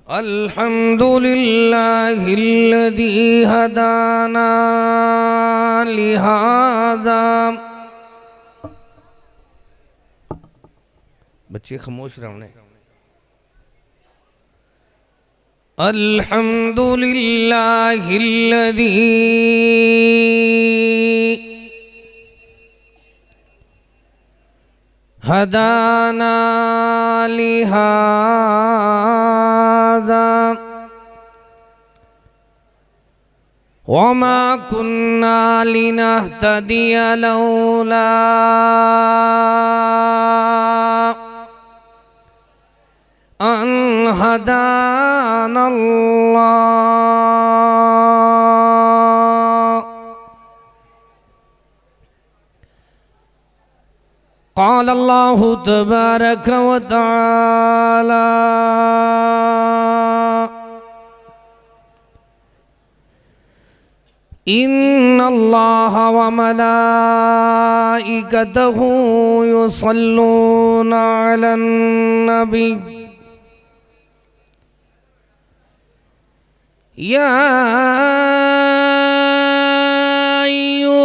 अल्हम्दुलिल्लाहिल्लज़ी हदाना लिहाज़ा। बच्चे खामोश रहने। अल्हम्दुलिल्लाहिल्लज़ी हदाना लिहाज़ा वमा कुन्ना लिनहतदिय लौला अन हदानल्लाह। क़ाल अल्लाहु तबारक व तआला इन्नल्लाह व मलाइकतहु युसल्लूना अलन नबी या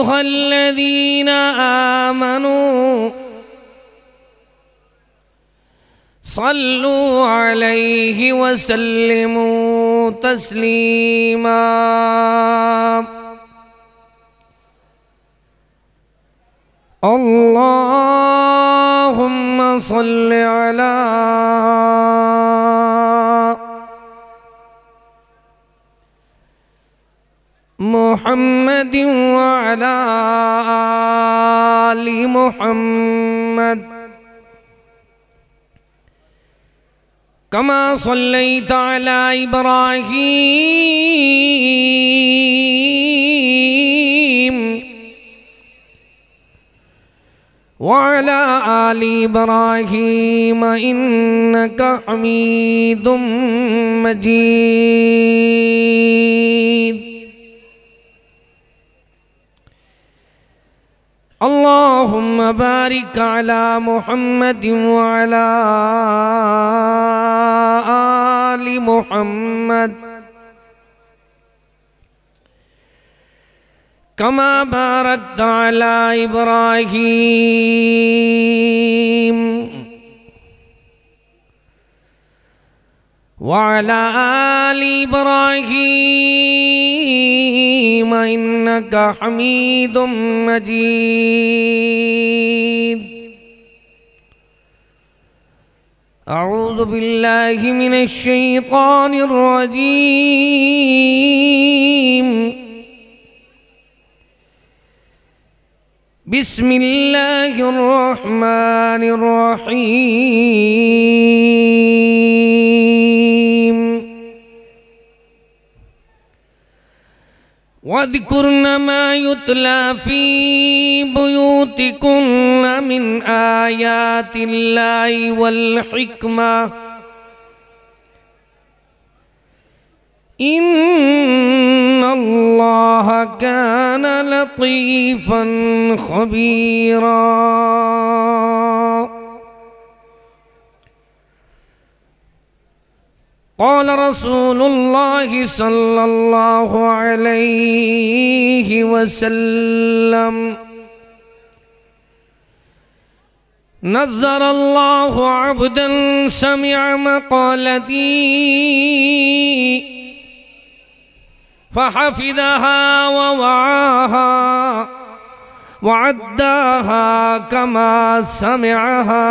अय्युहल्लज़ीना आमनू सल्लु अलैहि वसल्लिमू तस्लीमा। अल्लाहुम्मा सल्लि अला मुहम्मदिन व अला आलि मुहम्मद कमा सल्लैता अला इब्राहीम व अला आलि इब्राहीम इन्नका हमीदुम मजीद। अल्लाहुम्मा बारिक अला मुहम्मदिन व अला आलि मुहम्मद कमा बारकता अला इब्राहीम व अला आलि इब्राहीम इन्नका हमीदुम मजीद। अऊज़ु बिल्लाहि मिनश शैतानिर रजीम। बिस्मिल्लाहिर रहमानिर रहीम। वज़्कुरन मा युतला फ़ी बुयूतिकुन्न मिन आयातिल्लाहि वल हिक्मा इन्नल्लाह कान लतीफ़न ख़बीरा। क़ाल रसूलुल्लाहि सल्लल्लाहु अलैहि वसल्लम नज़्ज़रल्लाहु अब्दन समिअ मक़ालती फ़हफ़िज़हा व वआहा व अद्दाहा कमा समिअहा।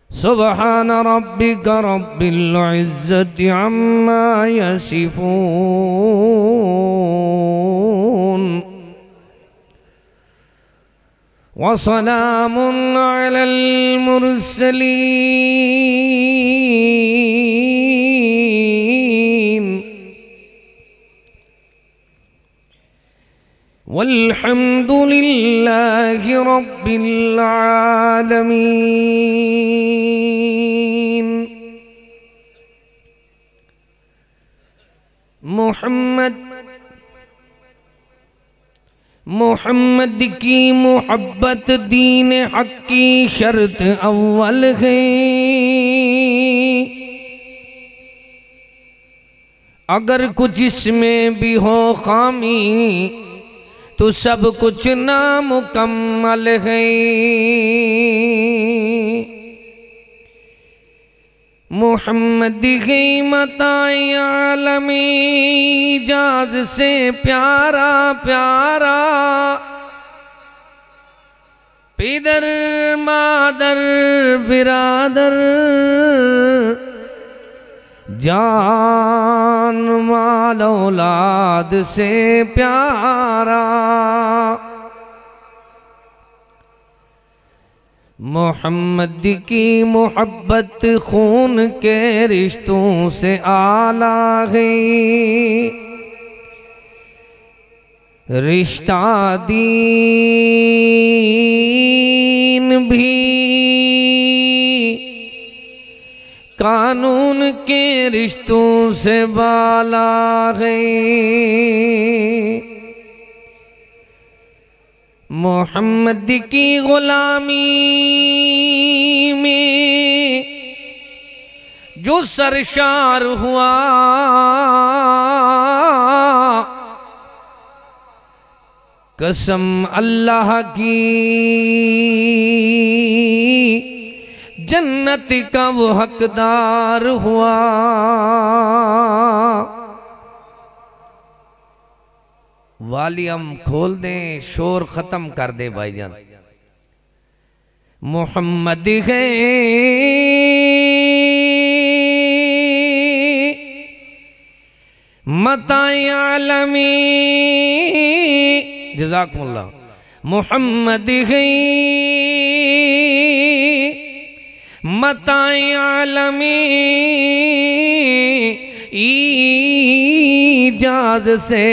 सुब्हान रब्बिक रब्बिल इज़्ज़ति अम्मा यसिफ़ून व सलामुन अलल मुरसलीन वल्हम्दुलिल्लाहि रब्बिल आलमीन। मुहम्मद मोहम्मद की मोहब्बत दीन हक की शर्त अव्वल है। अगर कुछ इसमें भी हो खामी तो सब कुछ नामुकम्मल है। मोहम्मद की मताए आलमी इजाज से प्यारा प्यारा, पिदर मादर बिरादर जान माल औलाद से प्यारा। मोहम्मद की मोहब्बत खून के रिश्तों से आला है। रिश्ता दीन भी कानून के रिश्तों से बाला है। मोहम्मद की गुलामी में जो सरशार हुआ, कसम अल्लाह की जन्नत का वो हकदार हुआ। वॉल्यूम खोल दें, शोर खत्म कर दे भाईजान। मोहम्मद है मताए आलमी, जज़ाकुमुल्लाह। मोहम्मद है मताए आलमी इजाज से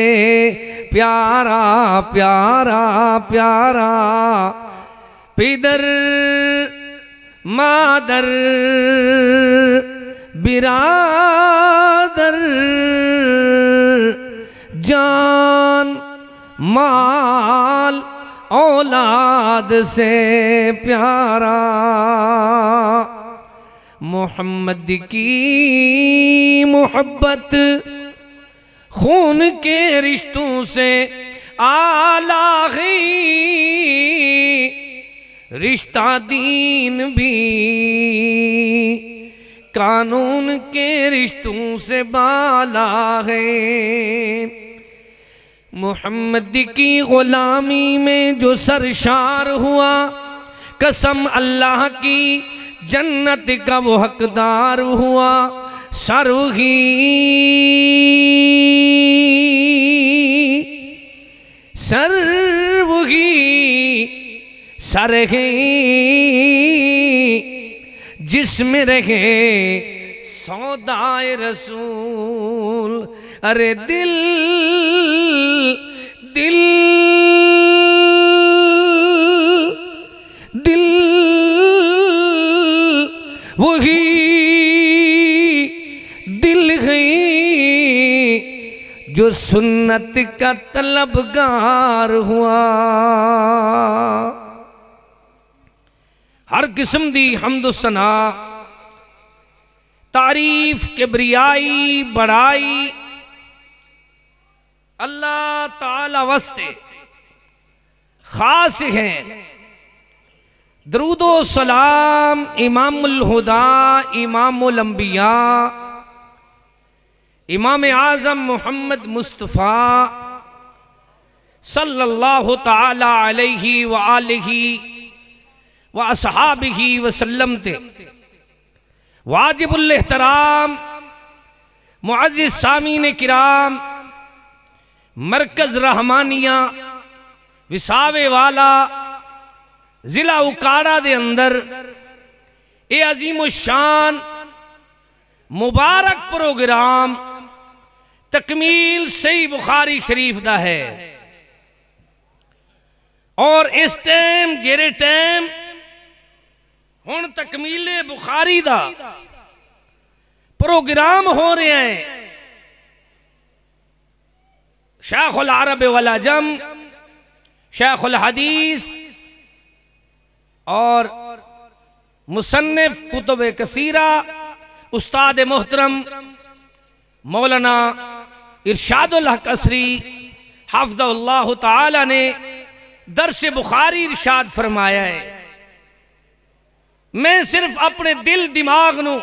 प्यारा प्यारा प्यारा, पिदर मादर बिरादर जान माल औलाद से प्यारा। मोहम्मद की मोहब्बत खून के रिश्तों से आला है। रिश्ता दीन भी कानून के रिश्तों से बाला है। मोहम्मद की गुलामी में जो सरशार हुआ, कसम अल्लाह की जन्नत का वो हकदार हुआ। सरही सरवही सरहे जिसमें रहे सौदाए रसूल। अरे दिल दिल दिल वही दिल है जो सुन्नत का तलबगार हुआ। हर किस्म दी हम्द सना तारीफ किबरियाई बड़ाई अल्लाह ताला वास्ते खास है। दरूदो सलाम इमामुल हुदा इमामुल अंबिया इमाम आज़म मोहम्मद मुस्तफ़ा सल्लल्लाहु ताला अलैहि व आलिहि व असहाबिही वसल्लम ते वाजिबुल एहतराम मुअज़्ज़िज़ सामीन किराम, मरकज़ रहमानिया विसावे वाला जिला उकाड़ा दे अंदर ए अजीम शान मुबारक प्रोग्राम तकमील सही बुखारी शरीफ दा है। और इस टाइम जेरे टाइम हुण तकमीले बुखारी दा प्रोग्राम हो रहे हैं। शेखुल अरब वल अजम शेखुल हदीस और मुसन्निफ कुतुब कसीरा उस्ताद मोहतरम मौलाना इरशादुल हक असरी हाफ़िज़हुल्लाह ताला ने दर्स बुखारी इरशाद फरमाया है, मैं सिर्फ अपने दिल दिमाग नू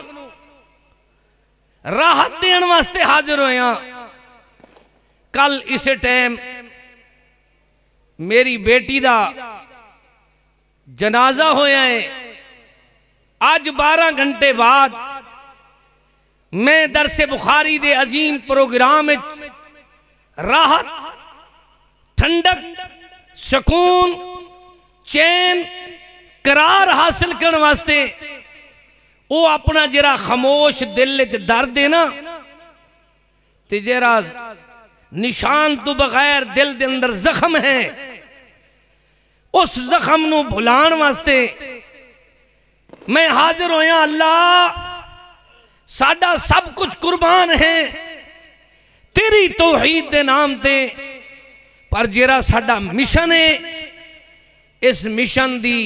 राहत देन वास्ते हाजिर होया। कल इस टाइम मेरी बेटी दा जनाजा होया है। आज 12 घंटे बाद मैं दरस बुखारी दे अजीम प्रोग्राम में राहत, ठंडक, सुकून, चैन, करार हासिल करने वास्ते वो अपना जरा खामोश दिल च दर्द है ना, ते जरा निशान तो बगैर दिल दे अंदर जख्म है, उस जख्म नू भुलान वास्ते मैं हाजिर होया। अल्लाह साडा सब कुछ कुर्बान है तेरी तौहीद दे नाम ते, पर जरा साडा मिशन है, इस मिशन दी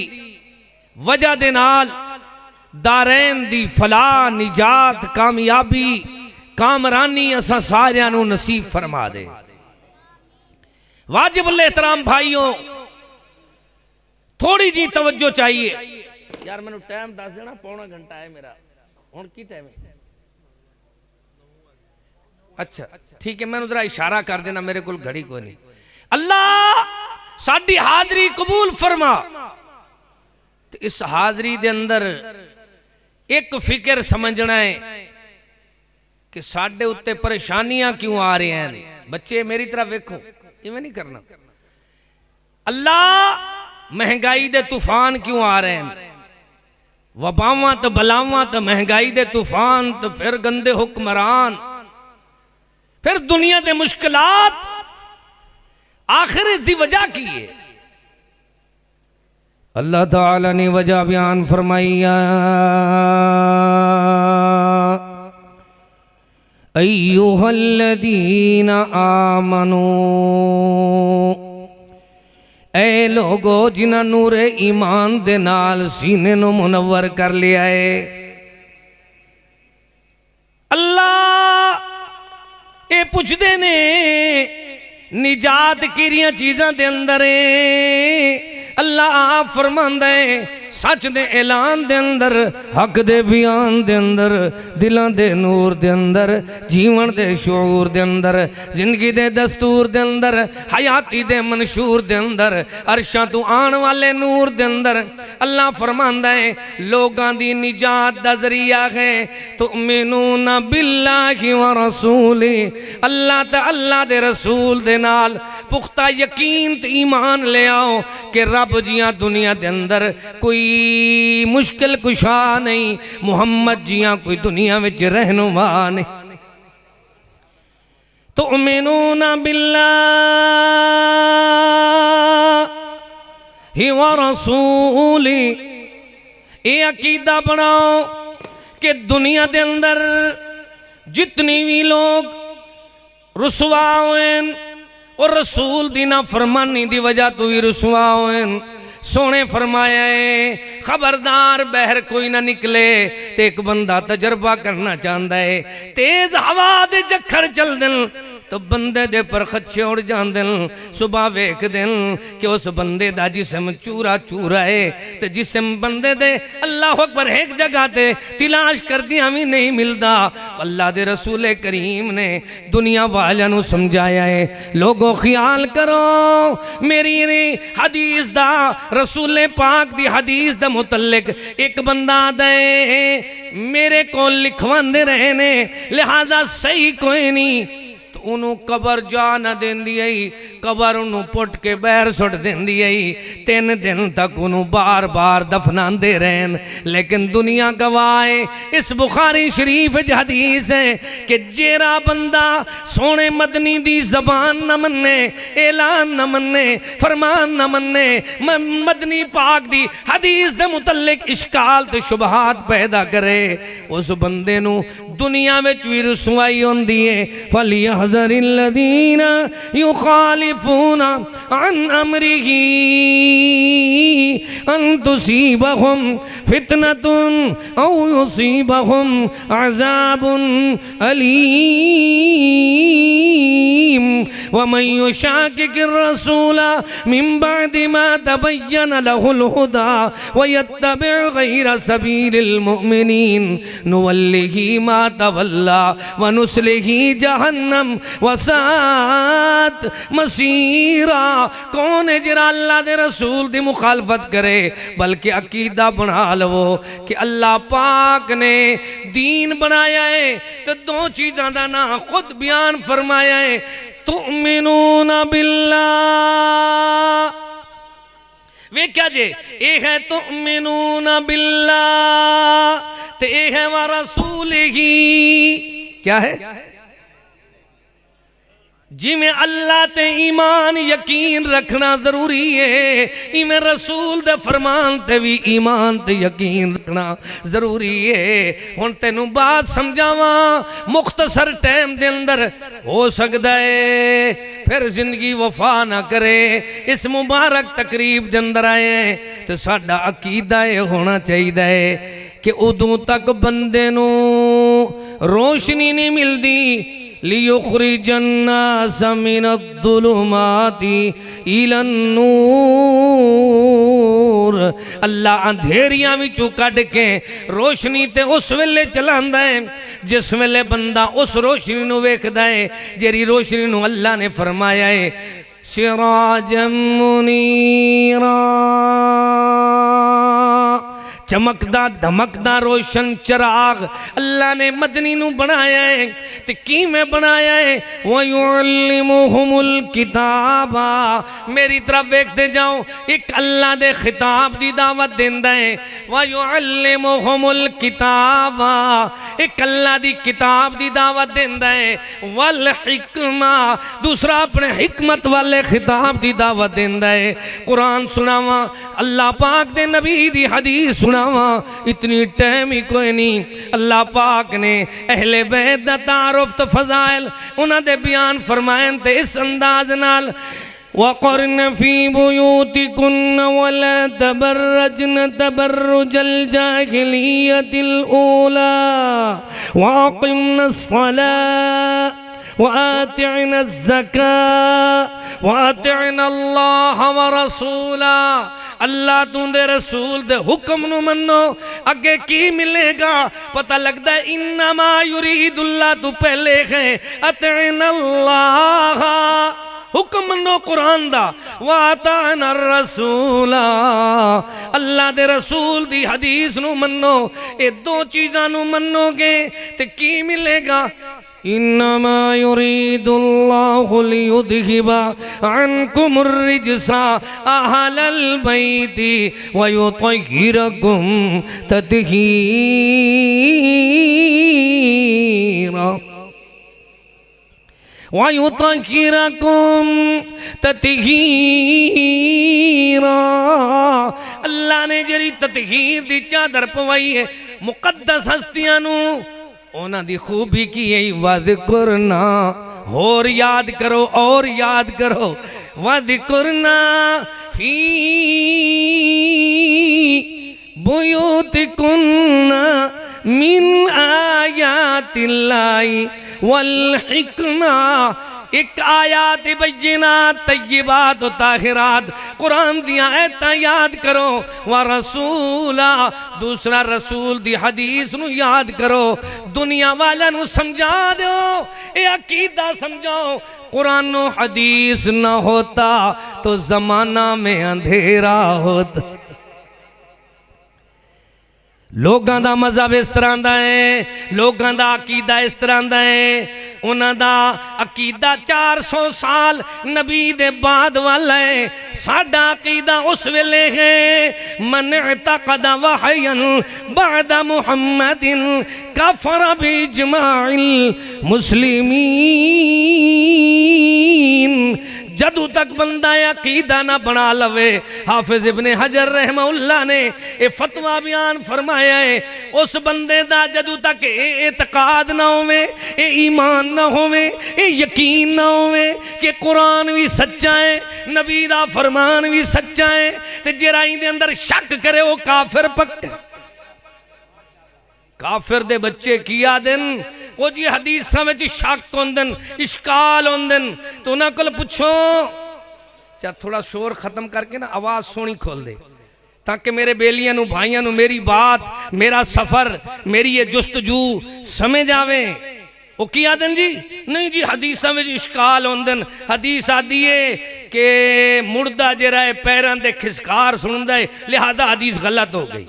वजह दे नाल दारैन दी फलाह, निजात, कामयाबी, कामरानी असा सारियां नू नसीब फरमा दे। वाजिबुल एहतराम भाइयों, थोड़ी जी तवज्जो चाहिए यार। मैनू टाइम दस देना, पौना घंटा है मेरा। हुण की टाइम है? अच्छा ठीक है, मैनू जरा इशारा कर देना, मेरे को घड़ी कोई नहीं। अल्लाह साडी हाजरी कबूल फरमा। तो इस हाजरी दे अंदर एक फिक्र समझना है कि साडे उत्ते परेशानियां क्यों आ रही हैं। बच्चे मेरी तरफ वेखो, इवें नहीं करना। अल्लाह महंगाई दे तूफान क्यों आ रहे हैं? वबावां तो बलावां तो महंगाई दे तूफान, तो फिर गंदे हुक्मरान, फिर दुनिया दे मुश्किलात, आखिर इसकी वजह की है? अल्लाह ताला ने वजह बयान फरमाई, अय्युहल्लज़ीना आमनू, ऐ लोगो जिन्हां नूरे ईमान दे नाल सीने नू मुनव्वर कर लिया है। अल्लाह ये पुछदे ने निजात किरियां चीज़ां दे अंदर है। अल्लाह आप फरमांदा है सच दे ऐलान दे अंदर, हक दे बयान दे अंदर, दिलां दे नूर दे अंदर, जीवन दे शऊर दे अंदर, जिंदगी दे दस्तूर दे अंदर, हयाती दे मंशूर दे अंदर, अरशां तू आन वाले नूर दे अंदर अल्लाह फरमांदा है लोगां दी निजात दा जरिया है तुमिनूना बिल्लाहि व रसूली। अल्लाह ते अल्लाह दे रसूल दे नाल पुख्ता यकीन ते ईमान ले आओ कि रब जियां दुनिया दे अंदर कोई मुश्किल कुशा नहीं, मुहम्मद जियां कोई दुनिया विच रहनुमा नहीं। तुमिनूना बिल्लाहि व रसूली, ये अकीदा बनाओ कि दुनिया दे अंदर जितनी भी लोग रुसवा हुए और रसूल दी नाफरमानी दी वजह तो भी रुसवा हुए, सोने फरमाया है खबरदार बहर कोई ना निकले। ते एक बंदा तजर्बा करना चाहता है, तेज हवा दे जखड़ चल दिन तो बंदे दे पर खच्चे उड़ जाते हैं। सुबह वेख दिन कि उस बंदे दा जिस्म चूरा चूरा है, तो जिस्म बंदे दे अल्लाह अकबर एक जगह ते तलाश कर दिया भी नहीं मिलता। अल्लाह दे रसूल करीम ने दुनिया वालों को समझाया है, लोगों ख्याल करो मेरी हदीस दा, रसूल पाक दी हदीस दा मुतल्लिक एक बंदा दे मेरे को लिखवांदे रहे ने, लिहाजा सही कोई नहीं। तो उन्होंने कबर जा न देंदी आई, कबर उन्होंने पुट के बहर सुट देंदी आई। 3 दिन तक उन्होंने बार बार दफनाते रहन, लेकिन दुनिया गवाए इस बुखारी शरीफ हदीस है कि जेरा बंदा सोने मदनी दी जबान न मन्ने, ऐलान न मन्ने, फरमान न मन्ने, मदनी पाक दी हदीस दे मुतल्लिक इश्काल ते शुबहात पैदा करे, उस बंदे नू दुनिया में भी रुसवाई होंदी है। फलिया फलियहज़रिल्लज़ीना युखालिफूना अन अम्रिही अन तुसीबहुम फितनतुन औ युसीबहुम अज़ाबुन अलीम वमन युशाकिकिर रसूला मिन बअदि मा तबय्यन लहुल हुदा वयत्तबि गैर सबीलिल मुमिनीन नुवल्लिही मा तवल्ला वनुस्लिही जहन्नम वसात मसीरा। कौन है जिरा अल्लाह दे रसूल दी मुखालफत करे? बल्कि अकीदा बना लो कि अल्लाह पाक ने दीन बनाया है तो दो चीज़ों का ना खुद बयान फरमाया है, तुमिनून बिल्लाह। वे क्या जे ये है तुमिनून बिल्लाह ते ये है व रसूलिही। क्या है? जिमें अल्लाह ते ईमान यकीन रखना जरूरी है, इमें रसूल दे फरमान ते भी ईमान ते यकीन रखना जरूरी है। हुण तेनू बात समझावा मुख्तसर टाइम दे अंदर, हो सकता है फिर जिंदगी वफा ना करे। इस मुबारक तकरीब दे अंदर आए तो साडा अकीदा ये होना चाहिए कि उदों तक बंदे नू रोशनी नहीं मिलती लियुखरिजन्नास मिनद्दुलुमाति इलन्नूर। अल्लाह अंधेरियां विचों कढ़ के रोशनी ते उस वेले चलांदा है जिस वेले बंदा उस रोशनी नू वेखदा है जेरी रोशनी नू अल्लाह ने फरमाया है सिराजम मुनीरा, चमकदा धमकदा रोशन चिराग अल्लाह ने मदनी नू बनाया है। तो किवें बनाया है? वयुअल्लिमुहुमुल किताबा। मेरी तरफ देखते जाओ, एक अल्लाह दे खिताब दी दावत देंदा है। वयुअल्लिमुहुमुल किताबा, एक अल्लाह दी किताब दी दावत देंदा है। वल हिकमा, दूसरा अपने हिकमत वाले खिताब दी दावत देंदा है। कुरान सुनावा, अल्लाह पाक दे नबी दी हदीस सुना, इतनी टाइम ही कोई नहीं। अल्लाह पाक ने अहले बैत दा तारुफ तो फजाइल उन्हां दे बयान फरमाए ते इस अंदाज नाल वक़रन फी बुयूतिकुन्न वला तबर्रजन तबर्रुजल जाहिलियतिल ऊला वअक़िमनस्सलात वआतिअना ज़कात वअतिअना अल्लाह व रसूला। अल्लाह तुंदे रसूल दे हुक्म नू मनो, अगे की मिलेगा पता लगता है। इन्नमा युरीदुल्लाह तू पहले है अतिअल्लाह, हुक्म मनो कुरान दा, वाताना रसूला, अल्लाह दे रसूल दी हदीस नू मनो। ये दो चीज़ां नू मनोगे ते की मिलेगा? इन्नमा युरीदुल्लाहु लियुज़हिबा अन्कुमुर रिज्सा अहलल बैति व युतहिरकुम तत्हीरा वयुतहिरकुम तत्हीरा। अल्लाह ने जरी तत्हीर दी चादर पवाई है मुकद्दस हस्तियां नू, उन्हां दी खूबी की है वज़कुरना, और याद करो और याद करो। वज़कुरना फी बुयूतिकुन्ना मिन आयातिल्लाहि वल हिकमा। एक आयात बय्यिनात तय्यिबात ताहिरात, कुरान दियां आयतां याद करो। व रसूला, दूसरा रसूल दी हदीस नू याद करो। दुनिया वाला नू समझा दो, ये अकीदा समझाओ। कुरान व हदीस न होता तो जमाना में अंधेरा होता। लोगों का मजहब इस तरह का है, लोगों का अकीदा इस तरह का है। उन्हों का अकीदा 400 साल नबी दे बाद वाला है। साडा अकीदा उस वेले है मन तक़द वहयन बाद मुहम्मदिन कफर बिजमाइल मुस्लिमीन। जदू तक बंदा अकीदा ना बना लवे। हाफिज इब्ने हजर रहमहुल्लाह ने ये फतवा बयान फरमाया है, उस बंदे दा जदू तक एतकाद ना होवे, ये ईमान ना होवे, ये यकीन ना होवे कि कुरान भी सच्चा है, नबी दा फरमान भी सच्चा है, ते जेरा इंदे अंदर शक करे वो काफिर पक्का। काफिर दे बच्चे किया दिन वो जी हदीसां विच शक होंदन, इश्काल होंदन, तो उन्हां कोल पुछो। चाह थोड़ा शोर खत्म करके ना आवाज सोनी खोल दे, ताकि मेरे बेलियां नू भाइयां नू मेरी बात, मेरा सफर, मेरी ये जुस्तजू समझ आवे। वो की आदन जी नहीं जी हदीसां विच इश्काल होंदन। हदीस आदी है कि मुर्दा जेरा है पैरां दे खिसकार सुनदा है, लिहाजा हदीस गलत हो गई।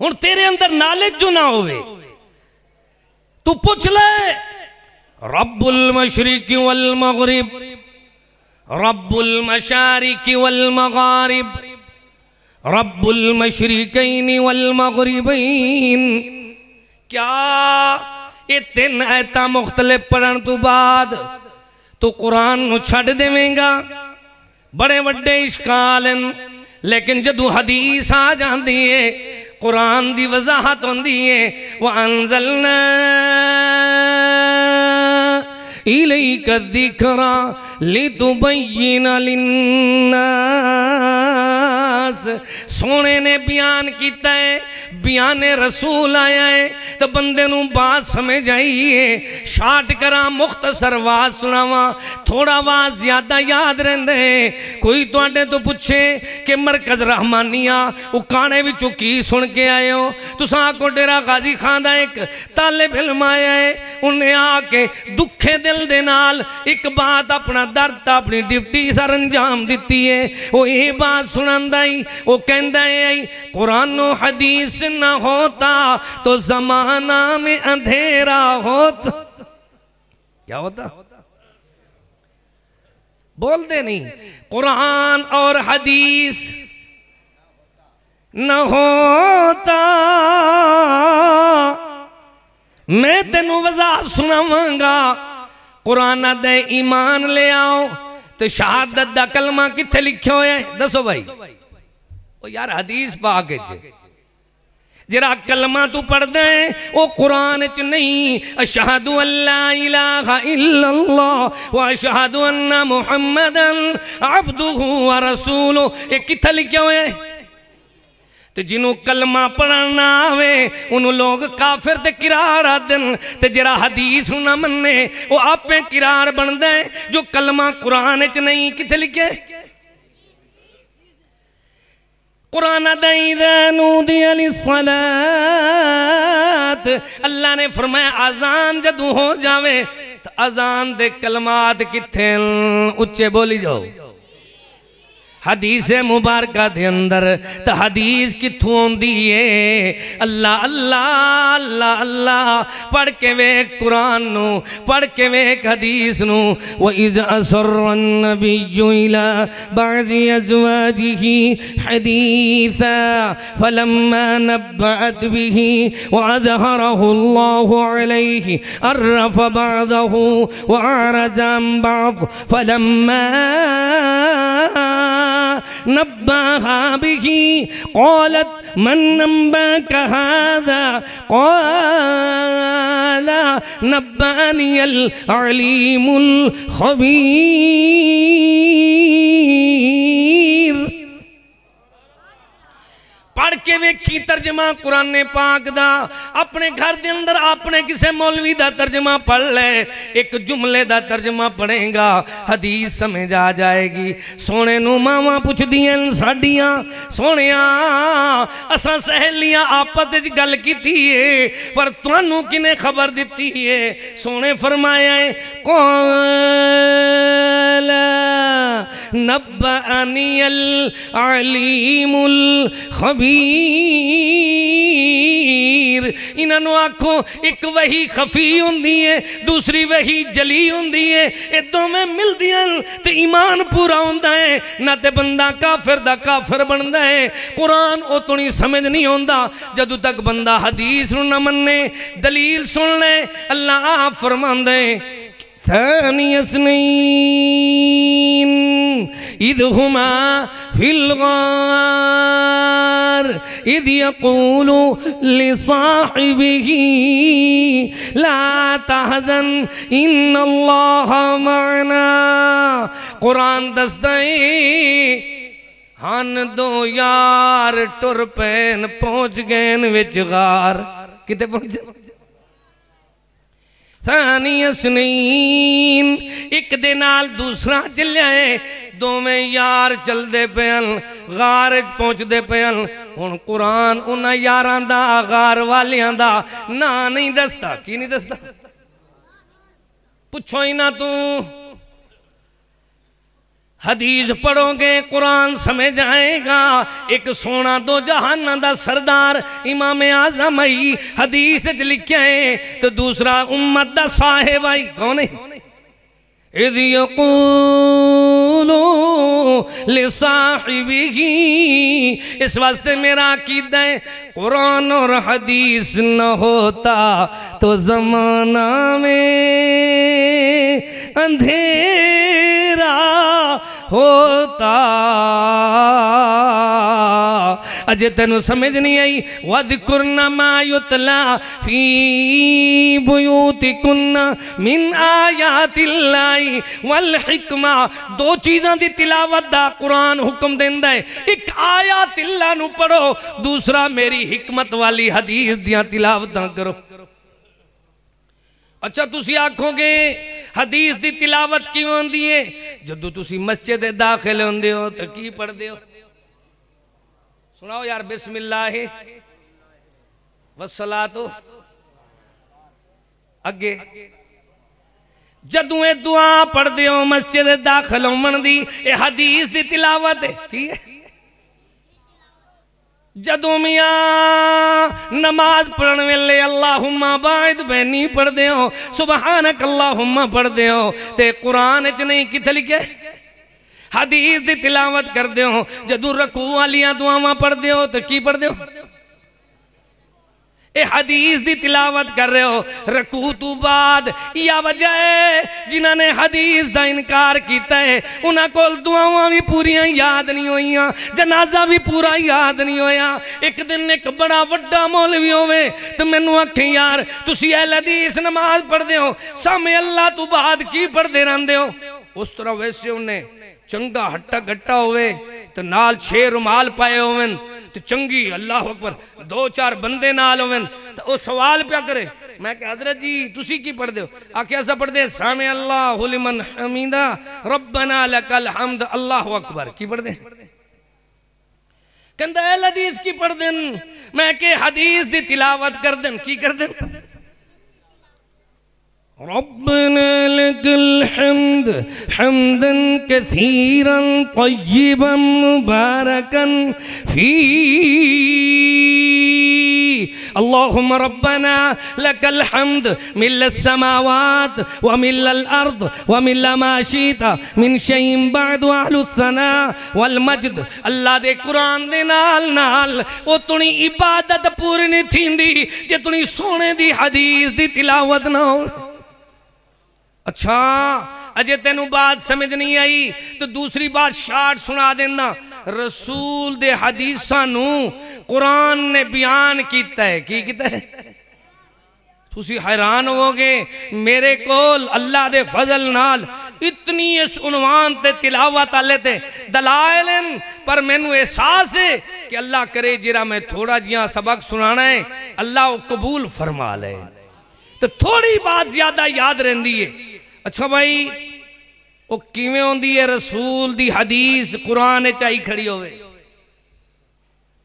हुण तेरे अंदर नॉलेज जो ना होवे, तू पूछ ले रब्बुल मशरिकी वल मगरिब, रब्बुल मशारिकी वल मगारिब, रब्बुल मशरिकैन वल मगरिबैन। क्या ये तीन आयतां मुख्तलिफ पढ़न तो बाद तू कुरान नू छड्ड देवेंगा? बड़े वड्डे इश्काल हैं, लेकिन जदों हदीस आ जाती है, कुरान दी वजाहत होंदी है, व अंज़लना इलैका ज़िक्रा लितुबय्यिना लिन्नास। सोने ने बयान किया है, बयान रसूल आया है, तो बंदे नू बात समझ आई है। शार्ट करा मुख्तसर वाज सुनावा, थोड़ा वाज ज्यादा याद रहिंदे। कोई तुहाडे तो पूछे कि मरकज रहमानिया उकाने विचों की सुन के आए हो? तुसां आखो डेरा गाजी खान दा एक तालिब इल्म आया है, उन्हें आके दुखे दिल दे नाल एक बात अपना दर्द अपनी डिप्टी सर अंजाम दिती है। वो ये बात सुनांदा ही, वो कहंदा है कुरान और हदीस न होता तो जमाना में अंधेरा होता। क्या होता? बोल दे नहीं। कुरान और हदीस न होता, मैं तेनू वजाहत सुनावांगा। कुरान दे ईमान ले आओ, तो शहादत दा कलमा किथे लिखा होया है? दसो भाई। ओ यार हदीस पाक च जरा कलमा तू पढ़दा है वो कुरान च नहीं। अशहदु अल्ला इलाहा इल्लल्लाह व अशहदु अन्ना मुहम्मदन अब्दुहु व रसूलुहु, ये किथे लिखा होया है? तो जिन्हों कलमा पढ़ना आवे उन्हों लोग काफिर ते किरार आदन, ते जरा हदीस ना मन्ने वो आपे किरार बनता है। जो कलमा कुरान च नहीं, किथे लिखे? कुरान अल्लाह ने फरमाया अजान जदू हो जावे तो अजान दे कलमात किथे? उच्चे बोली जाओ। हदीस मुबारक दे अंदर तो हदीस किथों आंदी है? अल्लाह अल्लाह अल्लाह अल्लाह पढ़ के वेख कुरान नू, पढ़ के वेख हदीस नू। व इज़ असर्रन नबिय्यु इला बअज़ि अज़वाजिही हदीसा फलम्मा नब्बअत बिही व अज़हरहु अल्लाहु अलैहि अर्रफ बअदहु व अरज़ अन बअद फलम्मा नब्बाहा बिही क़ालत मन नब्बाका हाज़ा क़ाल नब्बानियल अलीमुल ख़बीर। पढ़ के वेखी तर्जमा कुरान पाक दा। अपने घर के अंदर आपने किसी मौलवी का तर्जमा पढ़ ले, एक जुमले का तर्जमा पढ़ेगा, हदीस समझ आ जाएगी। सोने नू मावां पुछदियां साडियां, सोने असां सहेलियां आपस विच गल कीती है, पर तुहानू किने खबर दिती है? सोने फरमाया है क़ाल नब्बअनियल अलीमुल ख़बीर। इन्हों आखो एक वही खफी होंदी है, दूसरी वही जली होंदी है, ये दोवें मिलदियां ते ईमान पूरा होंदा है। ना ते बंदा काफिर दा काफिर बनदा है। कुरान ओ तो नहीं समझ नहीं आंदा जदों तक बंदा हदीस नूं ना मन्ने, दलील सुन ले। अल्लाह फरमांदा है थानी अस्नैन इद हुमा फिल गार इद यक़ूलु लिसाहिबिही ला तहज़न इन्नल्लाह मअना। कुरान दसदा है हन दो यार टुर पैन पहुंच गए विच गार। किते पहुंचे? थानी अस्नैन एक दे नाल दूसरा चलिया है। दोवें यार चलते पेन गार पहुंचते पेन। हुण कुरान उन्हां यारां दा गार वालियां दा ना नहीं दसदा। की नहीं दसदा? पुछो ही ना तू। हदीस पढ़ोगे कुरान समझ आएगा। एक सोना दो जहाना दा सरदार इमाम आजम आई हदीस लिखा है, तो दूसरा उम्मत दा साहिब आई कौन है? इद यक़ूलु लिसाहिबिही। इस वास्ते मेरा अकीदा है कुरान और हदीस न होता तो जमाना में अंधेरा होता। अजे तेनू समझ नहीं आई? वज़कुरना मा युतला फी बुयूतिकुन्ना मिन आयातिल्लाहि वल हिकमा। दो चीज़ां दी तिलावत दा कुरान हुक्म देंदा है। एक आयातिल्लाह नू पढ़ो, दूसरा मेरी हिकमत वाली हदीस दियां तिलावतां करो। अच्छा तुसी आखोगे हदीस दी तिलावत क्यों होंदी है? जदों तुसी मस्जिद दे दाखिल होंदे हो तो की पढ़दे हो? सुनाओ यार, बिस्मिल्लाह वस्सलातु अगे। जदों ये दुआ पढ़दे हो मस्जिद दे दाखिल होवन दी, ये हदीस दी तिलावत है। की है? जदों मियां नमाज पढ़ने वेले अल्लाहुम्मा बाइद बैनी पढ़दे हो, सुबहानक अल्लाहुम्मा पढ़दे हो, ते कुरान च नहीं किथे लिखे? हदीस दी तिलावत करदे हो। जदों रकू वालियां दुआवां पढ़दे हो तो की पढ़दे हो? ए हदीस दी तिलावत कर रहे हो। रकू तो बाद या वजह है जिन्होंने हदीस दा इनकार किया है उन्हां कोल दुआवां भी पूरियां याद नहीं होइयां, जनाजा भी पूरा याद नहीं होया। एक दिन एक बड़ा वड्डा मौलवी होवे तो मैनू आखे यार तुसी अहल हदीस नमाज पढ़दे हो, सामे अल्लाह तो बाद की पढ़दे रहंदे हो? उस तरह वैसे उन्हें चंगा हट्टा गट्टा होवे तो नाल 6 रुमाल पाए होवन तो चंगी अल्लाह अकबर 2-4 बंदे नाल होवन तो वो सवाल क्या करे। मैं कहा हजरत जी तुसी की पढ़दे हो? आखे ऐसा पढ़दे सामे अल्लाहु लिमन हमीदा रब्बना लकल हम्द अल्लाहु अकबर। की पढ़दे? कहंदा अहल हदीस की पढ़दन। मैं के हदीस दी तिलावत कर देन। की कर देन? रब्बना लकल हम्द हम्दन कसीरन तय्यिबन मुबारकन फी। अल्लाहुम्मा रब्बना लकल हम्द मिल्लस समावात व मिल्लल अर्द व मिल्ला मा शीता मिन शैइन बअदु अहलुस सना वल मजद। अल्लाह दे कुरान दे नाल नाल ओ तुनी इबादत पूरी नहीं थींदी जे तुनी सोने दी हदीस दी तिलावत ना हो। अच्छा अजे तेनू बात समझ नहीं आई तो दूसरी बात शार्ट सुना देना। रसूल दे हदीसां नू कुरान ने बयान किया है। की कीता है? तुसी हैरान होवोगे मेरे कोल अल्लाह दे फजल नाल इतनी इस उन्वान ते तिलावत आले ते दलाइल हैं, पर मैनू एहसास है कि अल्लाह करे जिरा मैं थोड़ा जिहा सबक सुनाना है अल्लाह वो कबूल फरमा ले तो थोड़ी बात ज्यादा याद रहिंदी है। अच्छा भाई वो किवें होंदी है? रसूल दी हदीस कुरान च आई खड़ी होवे।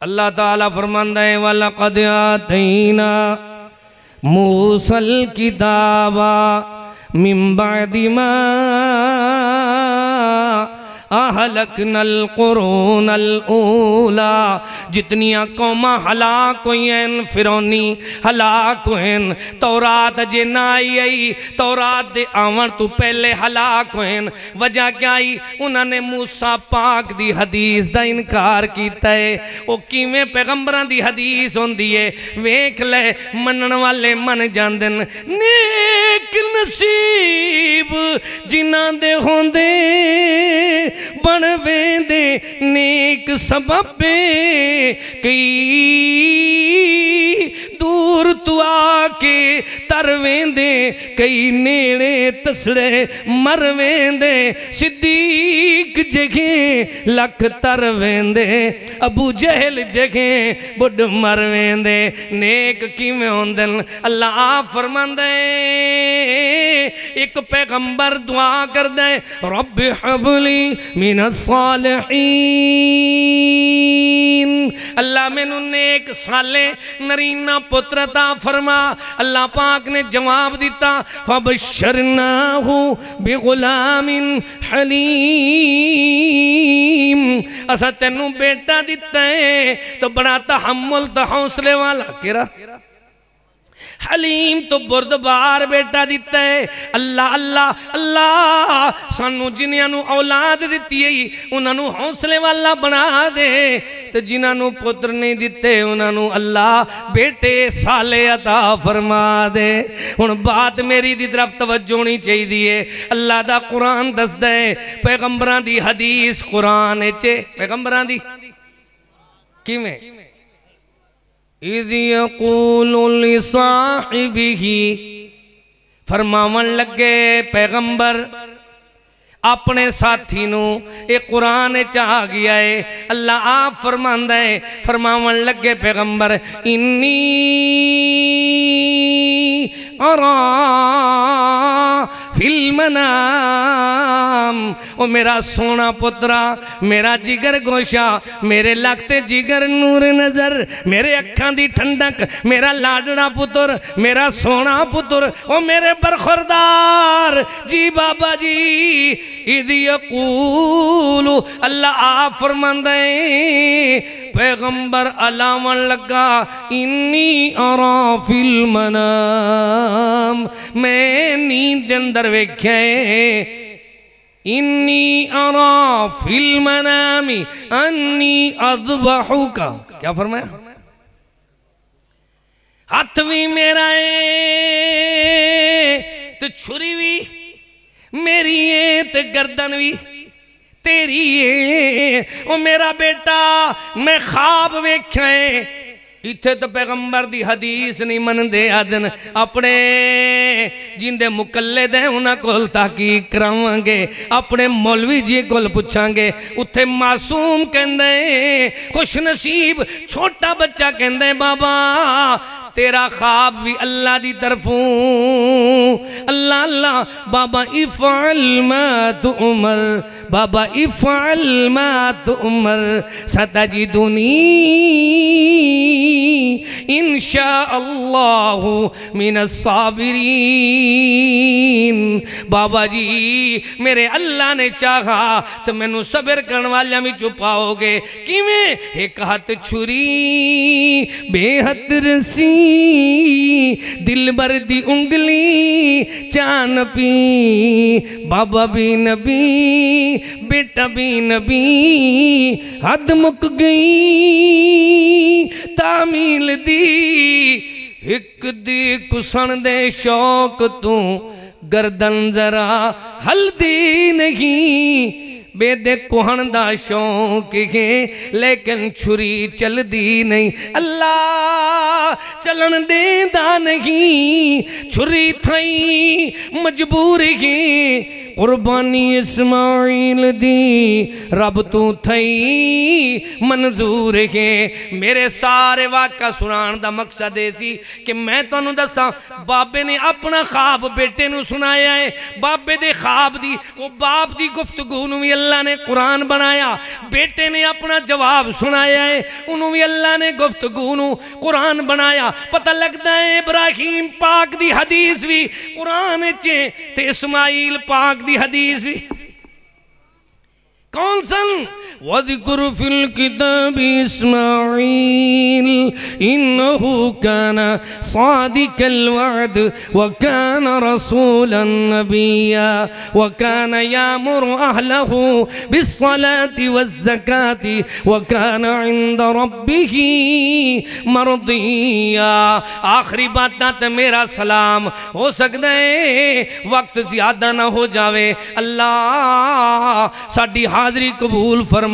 अल्लाह ताला फरमांदा है वलक़द आतैना मूसल किताबा मिन बअदि मा अहलकनल कुरूनल ऊला। जितनियां कौमां हलाक हुईं फिरौनी हलाक हुईं, तौरात जे ना आई तौरात दे आवन तो पहले हलाक हुईं। वजह क्या आई? उन्होंने मूसा पाक दी हदीस दा इनकार किया है। वो किवें पैगंबरां दी हदीस होंदी है वेख ले, मनण वाले मन जांदे नेक नेक नसीब जिन्हां दे होंदे बन वेंदे नेक सबबे कई दूर तू आके तर वेंदे कई नेड़े तसड़े मर वेंदे सिद्दीक जगह लख तर वेंदे अबू जहल जगह बुढ़ मर वेंदे नेक किवें होंदे अल्लाह फरमांदे एक पैगंबर दुआ करदा है रब्बि हबली मिनस सालिहीन अल्लाह मैनू नेक साले नरीना पुत्रता फरमा अल्लाह पाक ने जवाब दिता फबशरनाहु बिगुलामिन हलीम असा तेनू बेटा दिता है तो बड़ा तहम्मुल तो हौसले वाला केरा हलीम तो बुरदबार बेटा दिता है अल्लाह अल्लाह अल्लाह सानू जिन्हां औलाद दिती है उन्होंने हौसले वाला बना दे तो जिन्होंने पुत्र नहीं दिते उन्होंने अल्लाह बेटे साले अता फरमा दे हुण बात मेरी दी तरफ तवज्जो होनी चाहिए अल्लाह दा कुरान दसदा है पैगंबरां दी हदीस कुरान च पैगंबरां दी किवें इज़ यक़ूलु लिसाहिबिही फरमावन लगे पैगंबर अपने साथी नू ये कुरान च आ गया है अल्लाह आप फरमांदा है फरमावन लगे पैगंबर इन्नी अरा फिल मनाम ओ मेरा सोना पुत्रा मेरा जिगर गोशा मेरे लगते जिगर नूर नजर मेरे अखां दी ठंडक मेरा लाडड़ा पुत्र मेरा सोना पुत्र ओ मेरे बरखुरदार जी बाबा जी इद यकूलु अल्लाह आप फरमांदा है पैगंबर अलावन लगा इन्नी अरा फिल मनाम मैं नींद के अंदर वेख्या इन्नी अरा फिल मनामी अन्नी अज़बहुका क्या फरमाया हाथ भी मेरा है तो छुरी भी मेरी है तो गर्दन भी तेरी है ओ मेरा बेटा मैं ख्वाब वेख्या है इत्थे तो पैगंबर दी हदीस नहीं मनदे आदन अपने जिंदे मुकल्लिद है उन्हां कोल ताकीक करावांगे अपने मौलवी जी कोल पुछांगे उत्थे मासूम कहंदे खुश नसीब छोटा बच्चा कहंदे बाबा तेरा ख्वाब भी अल्लाह दी तरफों अल्लाह अल्लाह बाबा इफ़अल मा तुअमर बाबा इफ़अल मा तुअमर सतजिदुनी इंशाअल्लाहु मिनस साबिरीन बाबा जी मेरे अल्लाह ने चाहा तो मैनू सबर करने वाले में चुपाओगे किवें एक हाथ छुरी बेहद रसी दिल भर दी उंगली चान पी बाबा भी नबी बेटा भी नबी हद मुक गई तामील दी एक दी कुसन दे शौक तू गर्दन जरा हल्दी नहीं बेदे कुहन दा शौक है लेकिन छुरी चलदी नहीं अल्लाह चलन देंदा नहीं छुरी थई मजबूर है कुर्बानी इस्माइल दी रब तू थई मंजूर है मेरे सारे वाक़ा सुनान दा मकसद ये सी कि मैं तुहानू दसा बाबे ने अपना ख्वाब बेटे नू सुनाया है बाबे दे ख्वाब दी वो बाप दी गुफ्तगू नू भी अल्लाह ने कुरान बनाया बेटे ने अपना जवाब सुनाया है उन्होंने भी अल्लाह ने गुफ्तगू नू कुरान बनाया पता लगता है इब्राहिम पाक दी हदीस भी कुरान च ते इस्माइल पाक दी हदीस भी कौन सन वज़कुर फिल किताबि इस्माईल इन्नहु काना सादिकल वअद व काना रसूलन नबिय्या व काना यामुरु अहलहु बिस्सलाति वज़्ज़काति व काना इंद रब्बिही मर्दिया। आखिरी बात ते मेरा सलाम हो सकता है वक्त ज़्यादा ना हो जावे। अल्लाह साडी हाज़री कबूल फरमा।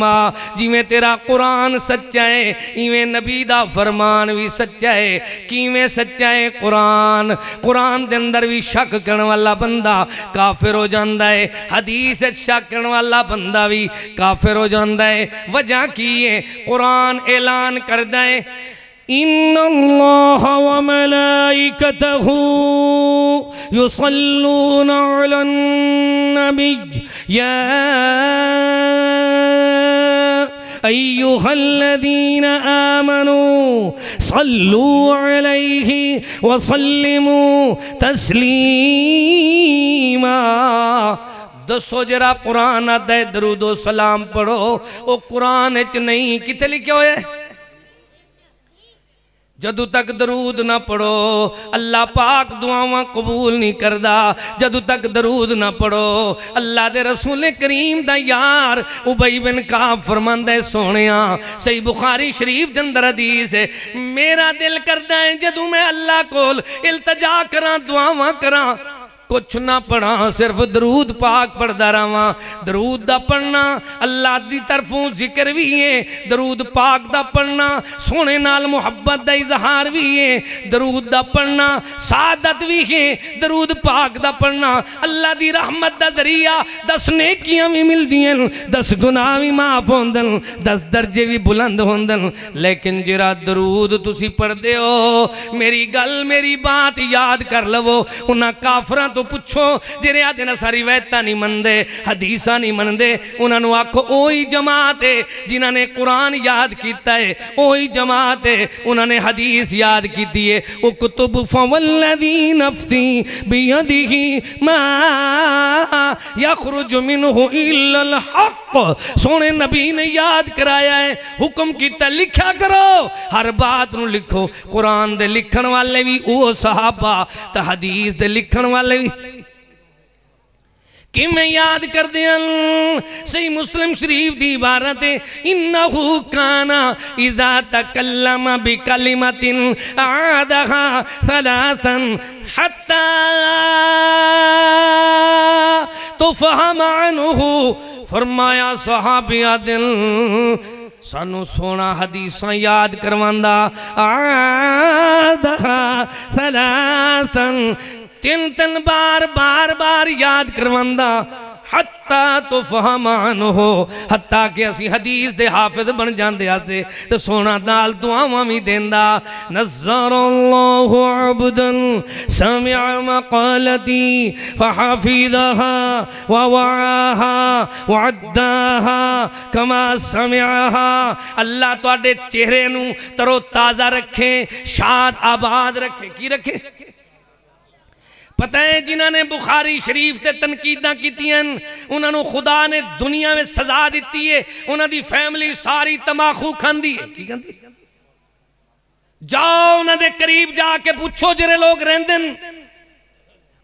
जिवें तेरा कुरान सच्चा है इवें नबी दा फरमान भी सच्चा है। किवें सच्चा है कुरान? कुरान दे अंदर भी शक करने वाला बंदा काफिर हो जाता है, हदीस शक करने वाला बंदा भी काफिर हो जाता है। वजह की है? कुरान ऐलान करदा है इन्नल्लाह व मलाइकतहु युसल्लूना अलन नबी या अय्युहल्लज़ीना आमनू सल्लू अलैहि व सल्लिमू तस्लीमा। दसो जरा कुरान आता है दरूदो सलाम पढ़ो, वो कुरान च नहीं। किथे लिखा हुआ है? जदों तक दरूद ना पढ़ो अल्लाह पाक दुआवां कबूल नहीं करदा। जदों तक दरूद ना पढ़ो अल्लाह दे रसूल करीम दा यार उबई बिन काब फरमांदा है सोहणिया, सही बुखारी शरीफ दे अंदर हदीस है, मेरा दिल करदा है जदों मैं अल्लाह कोल इल्तजा करां दुआवां करां कुछ ना पढ़ा सिर्फ दरूद पाक पढ़दा रहा। दरूद दा पढ़ना अल्लाह दी तरफों जिक्र भी है, दरूद पाक दा पढ़ना सोने नाल मुहब्बत दा इजहार भी है, दरूद दा पढ़ना सादत भी है, दरूद पाक दा पढ़ना अल्लाह दी रहमत दा जरिया। 10 नेकियां भी मिलदियां, 10 गुनाह भी माफ होंदन, 10 दर्जे भी बुलंद होंदन। लेकिन जिरा दरूद तुसी पढ़दे हो, मेरी गल मेरी बात याद कर लवो। उन्हां काफरां तो पुछो जिहड़े आदे ना सारी रिवायतां नहीं मनदे, हदीसां नहीं मनदे, उन्होंने आखो ओही जमात है जिन्होंने कुरान याद किया है, ओही जमात है उन्होंने हदीस याद की है। उक्तुब फवल्लज़ी नफ्सी बियदिही मा यखरुजु मिनहु इल्लल हक़। सोने नबी ने याद कराया है, हुक्म किया लिखा करो, हर बात नू लिखो। कुरान दे लिखण वाले भी वो सहाबा ते हदीस दे लिखण वाले भी कि मैं याद कर दिया। सही मुस्लिम शरीफ दी इबारत है इन्नहु काना इज़ा तकल्लमा बिकलिमतिन आदहा सलासन हत्ता तुफ़हम अन्हु। फरमाया सहाबिया दिल सानू सोना हदीसां याद करवांदा आदहा सलासन 3 बार बार याद करवांदा हत्ता तो फहमान हो, हत्ता कि असी हदीस दे हाफिज बन जाते आसे तो सोना नाल दुआवां भी देंदा। नज़्ज़रल्लाहु अब्दन समिअ मक़ालती फहफ़िज़हा व वअहा व अद्दाहा कमा समिअहा। अल्लाह तुहाडे चेहरे नू तरो ताज़ा रखे, शाद आबाद रखे। की रखे? पता है जिन्होंने बुखारी शरीफ से तनकीदा कीतियां उन्होंने खुदा ने दुनिया में सजा दी है। उन्होंने फैमिली सारी तमाखू खांदी है। की खांदी? जाओ उन्होंने करीब जाके पूछो जिहड़े लोग रहिंदे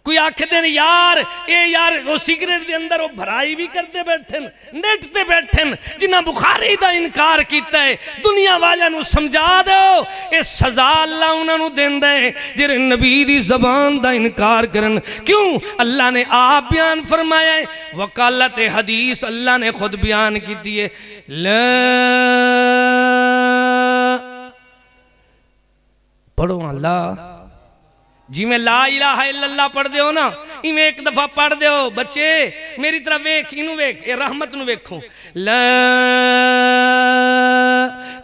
कोई आखदे ने यार ये यार वो सिगरेट के अंदर वो भराई भी करते बैठे नेटते बैठे जिन्हें बुखारी का इनकार किया है। दुनिया वालों को समझा दो ये सजा अल्लाह उन्होंने देंदा है जिहड़े नबी दी ज़बान का इनकार करन। क्यों? अल्लाह ने आप बयान फरमाया है, वकालत हदीस अल्लाह ने खुद बयान की है। पढ़ो अल्लाह जिमें ला इलाहा इल्लल्लाह पढ़ दो ना इवें एक दफा पढ़ दो। बच्चे मेरी तरफ वेख, इनू वेख, ये रहमत नू वेखो। ला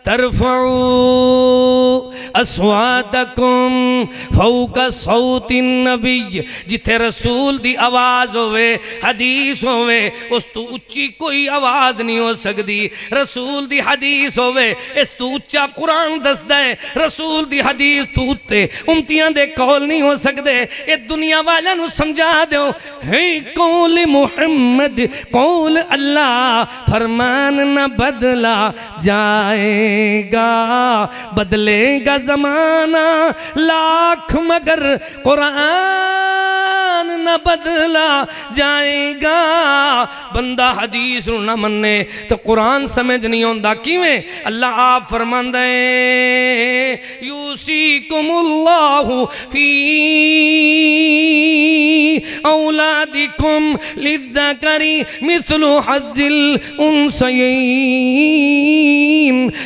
तरफऊ अस्वातकुम फौका सौतिन नबी, जिथे रसूल दी आवाज होवे, हदीस होवे, उस तू उच्ची कोई आवाज नहीं हो सकती। रसूल दी हदीस होवे, इस तू उच्चा कुरान दसदा है। रसूल दी हदीस तू उत्ते उम्मतियां दे कौल नहीं हो सकते। ये दुनिया वालों नू समझा दो, है कौल मुहम्मद कौल अल्लाह, फरमान न बदला जाएगा, बदलेगा जमाना लाख मगर कुरान न बदला जाएगा। बंदा हदीस न मन्ने तो कुरान समझ नहीं आता किवें। अल्लाह आप फरमांदा है यूसीकुमुल्लाहु फी औलादिकुम लिद्दकरी मिस्लु हज़्ज़िल उन्सयैन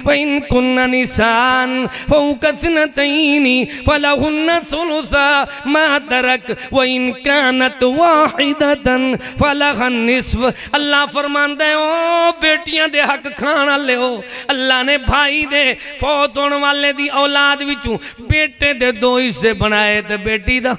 फ़इन कुन्ना निसान फ़ौक़ इस्नतैनि फ़लहुन्ना सुलुसा मा तरक व इन कानत वाहिदतन फ़लहन निस्फ़। अल्लाह फरमांदा है ओ बेटियां दे हक खाण वाले हो। अल्लाह ने भाई दे फौत होने वाले दी औलाद विचों बेटे दे दो हिस्से बनाए ते बेटी दा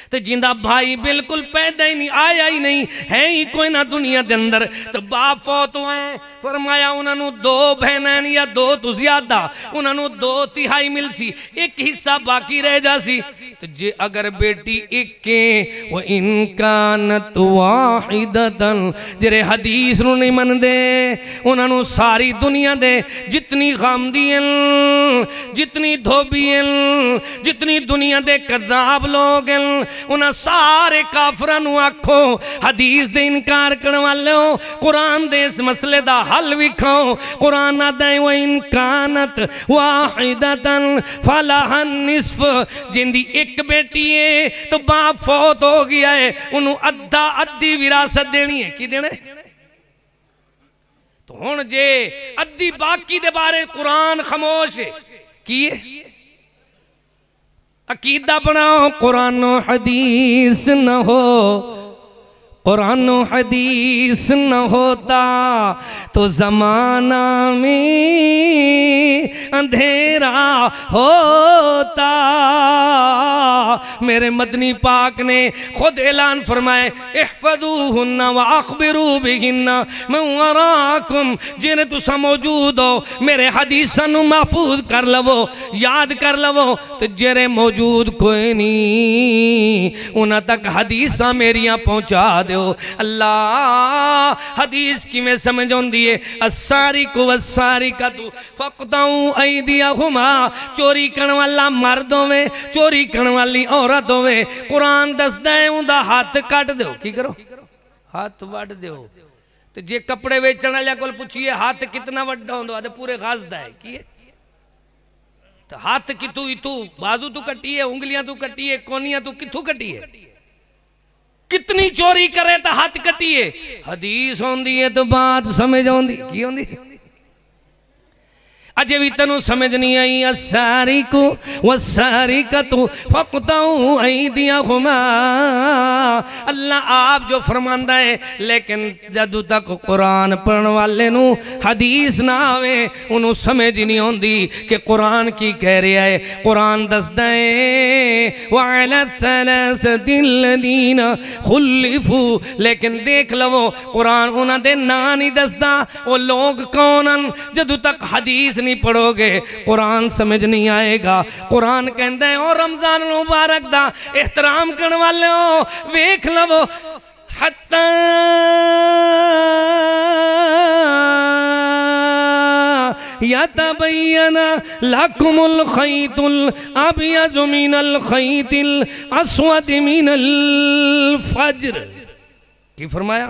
तो जिंदा भाई बिल्कुल पैदा ही नहीं, आया ही नहीं, है ही कोई ना दुनिया के अंदर। तो बाप फौत हुए, फरमाया उन्होंने दो बहन या दो तो ज्यादा, उन्होंने 2/3 मिल सी, एक हिस्सा बाकी रह जासी। तो जे अगर बेटी एक वो इनकानत वाहिदतन, जेरे हदीस नू नहीं मनदे, उन्होंने सारी दुनिया दे जितनी खामदियन, जितनी धोबियन, जितनी दुनिया दे कज़ाब लोग उन्हें सारे काफरां नू आखो हदीस दे इनकार करने वाले हो, कुरान दे इस मसले दा हल विखाओ। कुरान आदा है व इनकानत वाहिदतन फलहन निस्फ, जिंदी एक बेटी है तो बाप फौत हो गया है, उन्होंने अद्धा अद्धी विरासत देनी है। की देने? तो हुण जे अद्धी बाकी दे बारे कुरान खामोश है की है? अकीदा बनाओ कुरान हदीस न हो, कुरान हदीस न होता तो जमाना में अंधेरा होता। मेरे मदनी पाक ने खुद ऐलान फरमाए इहफज़ूहुन्ना व अख़बिरू बिहिन्ना मन वराकुम, जिन्हें तुसा मौजूद हो मेरे हदीसां नू महफूज कर लवो, याद कर लवो। तो जेरे मौजूद कोई नहीं उन्हां तक हदीसां मेरियां पहुंचा दो। अल्लाह हदीस किवें समझ आउंदी है? अस्सारी को अस्सारी का तू फक़ताऊ ऐदियहुमा, चोरी करने वाला मर्द होवे, चोरी करने वाली औरत होवे, कुरान दसदा है उनका हाथ कट दो। की करो? हाथ वड दो। तो जे कपड़े वेचण वाले को पूछिए हाथ कितना वड्डा होंदा तो पूरे गज़दा है की है? तो हाथ कितू इतू, बाजू तू कटी है, उंगलियां तू कटी है, कोनियां तू कितू कटी है? कितनी चोरी करे तो हाथ कटिए। हदीस होंदी है तो बात समझ आउंदी की होंदी? अजे भी तेनू समझ नहीं आई। अस्सारी को वस्सारी का तू फक़ताऊ ऐदियहुमा, अल्लाह आप जो फरमांदा है, लेकिन जदों तक कुरान पढ़ने वाले नू हदीस ना आवे उन्हों समझ नहीं आती कि कुरान की कह रहा है। कुरान दसदा है वअला सलासतिल्लज़ीना खुल्लिफू, लेकिन देख लवो कुरान उन्हां दे नां नहीं दसदा वो लोग कौन हन। जदों तक हदीस नहीं पढ़ोगे कुरान समझ नहीं आएगा। कुरान कहता है और रमजान मुबारक दा एहतराम करने वाले हो, वेख लवो हत्ता यतबय्यन लकुमुल खैतुल अबयज़ मिनल खैतिल अस्वद मिनल फज्र। की फरमाया?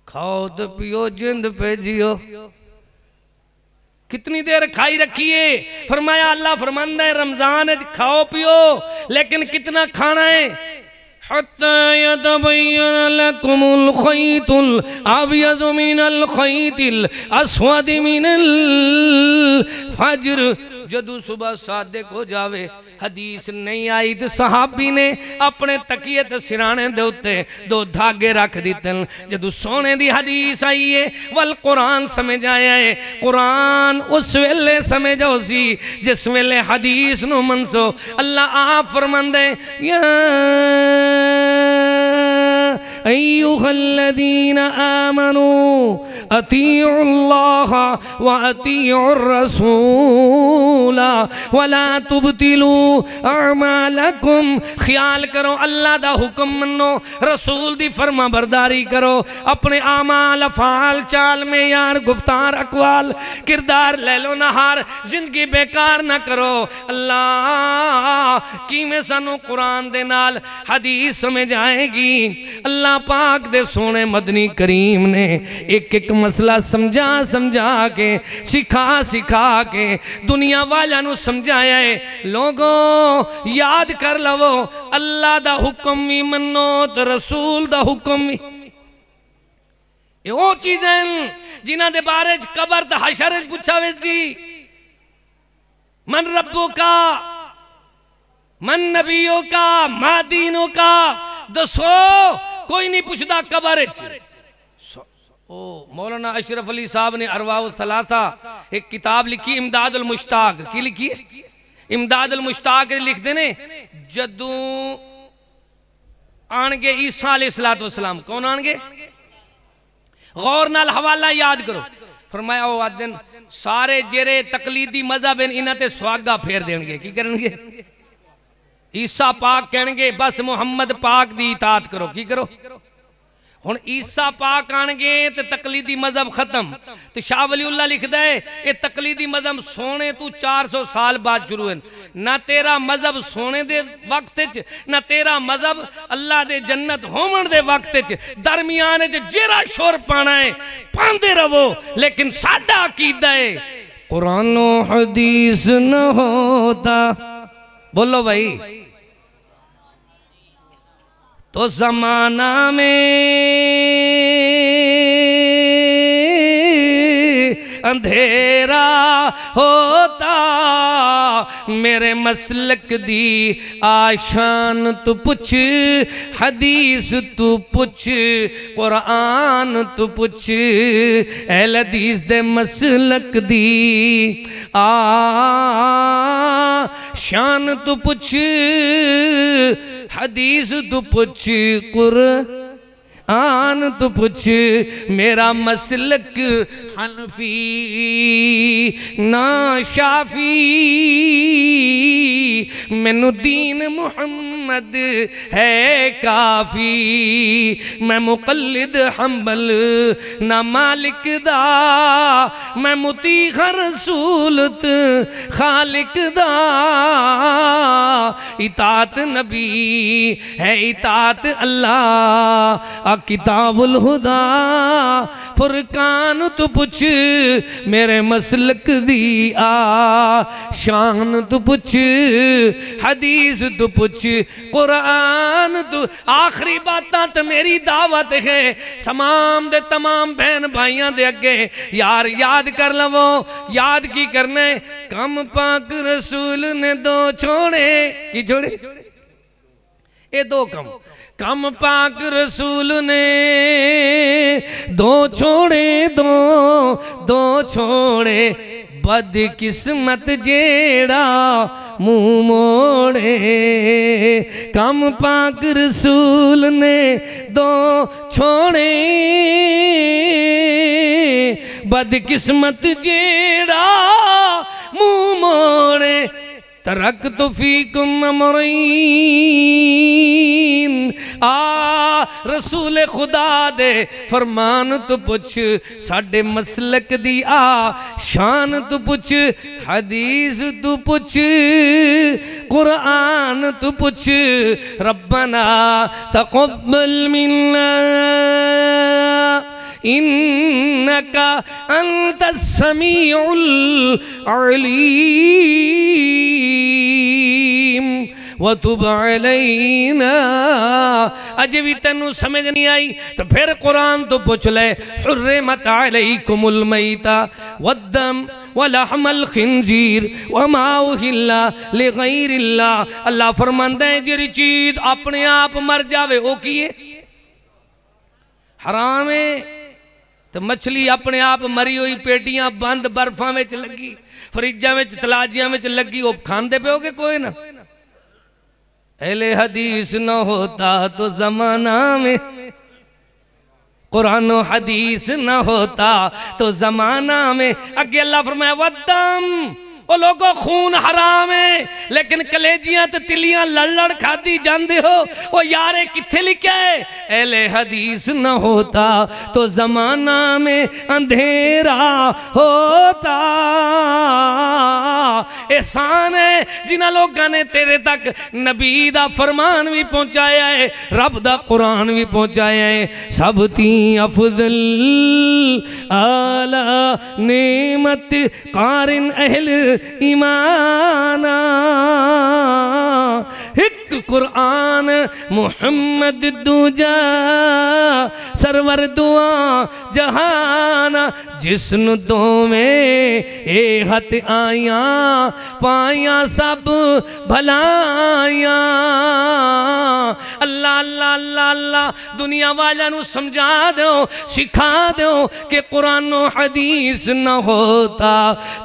खाओ तो पियो जिंद पे जियो। कितनी देर खाई रखिए? फरमाया अल्लाह फरमांदा है रमजान खाओ पियो, लेकिन कितना खाना है? हत्ता यतबय्यन लकुमुल खैतुल अबयज़ मिनल खैतिल अस्वद मिनल फज्र। जदू सुबह सादिक हो जावे हदीस नहीं आई तो सहाबी ने अपने तकिए ते सिराने दे उत्ते दो धागे रख दिते। जदू सोने दी हदीस आई है वल कुरान समझ आया है। कुरान उस वेले समझ आओ सी जिस वेले हदीस नु मनसो। अल्लाह आप फरमांदे या अय्युहल्लज़ीना आमनू अतीउल्लाह व अतीउर रसूल वला तुबतिलू अमालकुम। ख्याल करो अल्लाह दा हुक्म मनो, रसूल दी फरमा बरदारी करो, अपने आमाल अफाल चाल में यार गुफ्तार अकवाल किरदार ले लो नहार, जिंदगी बेकार ना करो। अल्लाह कि में सानू कुरान दे नाल हदीस समझ आएगी। अल्लाह पाक दे सोने मदनी करीम ने एक एक मसला समझा समझा के सिखा सिखा के दुनिया वाला नू समझाया है। लोगों याद कर लवो अल्लाह दा हुक्म भी मनो तो रसूल दा हुक्म भी। वो चीजें जिन्हां दे बारे कबर दा हशर पूछा वे सी मन रब्बो का मन नबियों का मा दीनों का दसो कोई नहीं पूछता कबर। ओ मौलाना अशरफ अली साहब ने अरवाउ सलासा एक किताब लिखी इमदादुल मुश्ताक की लिखी है। इमदादुल मुश्ताक लिखते ने जदू आनगे ईसा अलैहिस्सलातु वस्सलाम कौन आनगे गौर नाल हवाला याद करो। फरमाया ओ दिन सारे जेरे तकलीदी मजहब इन्हां ते सुहागा फेर देंगे की करेंगे ईसा पाक कहेंगे बस मुहम्मद पाक दी इताअत करो की करो। हुण ईसा पाक आणगे ते तकलीदी मजहब खत्म। तो शाह वलीउल्लाह लिखदा है ये तकलीदी मजहब सोने तू 400 साल बाद शुरू है। ना तेरा मजहब सोने दे वक्त च ना तेरा मजहब अल्लाह दे जन्नत होमण दे वक्त च दरमियान च जेरा शोर पाना है पांदे रहो। लेकिन साडा अकीदा है कुरान और हदीस न होता बोलो भाई तो जमाना में अंधेरा होता। मेरे मसलक दी आशान तू पुछ हदीस तू पुछ कुरान तू पुछ अहले हदीस दे मसलक दी शान तू पुछ हदीस तू पुछ कुरान तू पुछ। मेरा मसलक हनफी ना शाफी मैनू दीन मुहम्मद है काफी। मैं मुकल्लिद हंबल ना मालिक दा मैं मुती रसूलत खालिक दा। इताअत नबी है इताअत अल्लाह किताबुल हुदा फुरकान तू पुछ मेरे मसलक दी शान तू पुछ हदीस तू पुछ कुरान तू। आखिरी बातां तो मेरी दावत है तमाम दे तमाम बहन भाइयों दे अगे यार याद कर लवो। याद की करना है कम पाक रसूल ने दो छोड़े की छोड़े ये दो कम पाक रसूल ने दो छोड़े दो छोड़े बदकिस्मत जेड़ा मुंह मोड़े। कम पाक रसूल ने दो छोड़े बदकिस्मत जेड़ा मुंह मोड़े। तरकत फीकुम अमरैन रसूल खुदा दे फरमान तू पुछ साडे मसलक दी शान तू पुछ हदीस तू पुछ कुरान तू पुछ। रब्बना तक़ब्बल मिन्ना इन्नका अंतस समीउल अलीम वतुब अलैना। अज भी तेनू समझ नहीं आई तो फिर कुरान तो पूछ ले। हुर्रिमत अलैकुमुल मैता वद्दम वलहमल खिंजीर वमा उहिल्ला लिगैरिल्लाह। अल्लाह फरमांदा है जिहड़ी चीज अपने आप मर जावे वो की है हराम है। तो मछली अपने आप मरी हुई पेटियां बंद बर्फा में लगी फ्रिजा में तलाजिया में लगी वो खाते पे होगे कोई ना। अहले हदीस न होता तो जमाना में कुरान हदीस न होता तो जमाना में। अगे अल्लाह फरमाया वद्दम ओ लोगों खून हराम है लेकिन कलेजियां तो तिलियां लड़ लड़ खादी जाते हो। ओ यारे किथे लिखा है अहले हदीस न होता तो जमाना में अंधेरा होता। एहसान है जिन्हां लोगों ने तेरे तक नबी दा फरमान भी पहुंचाया है रब दा कुरान भी पहुंचाया है। सब ती अफजल आला नेमत कारिन अहल ईमाना एक कुरान मुहम्मद दूजा सरवर दुआ जहाना जिसन दो में ए हथ आया पाया सब भलाया। अल्लाह अल्लाह अल्लाह अल्लाह दुनिया वालों नू समझा दो सिखा दो कि कुरान हदीस न होता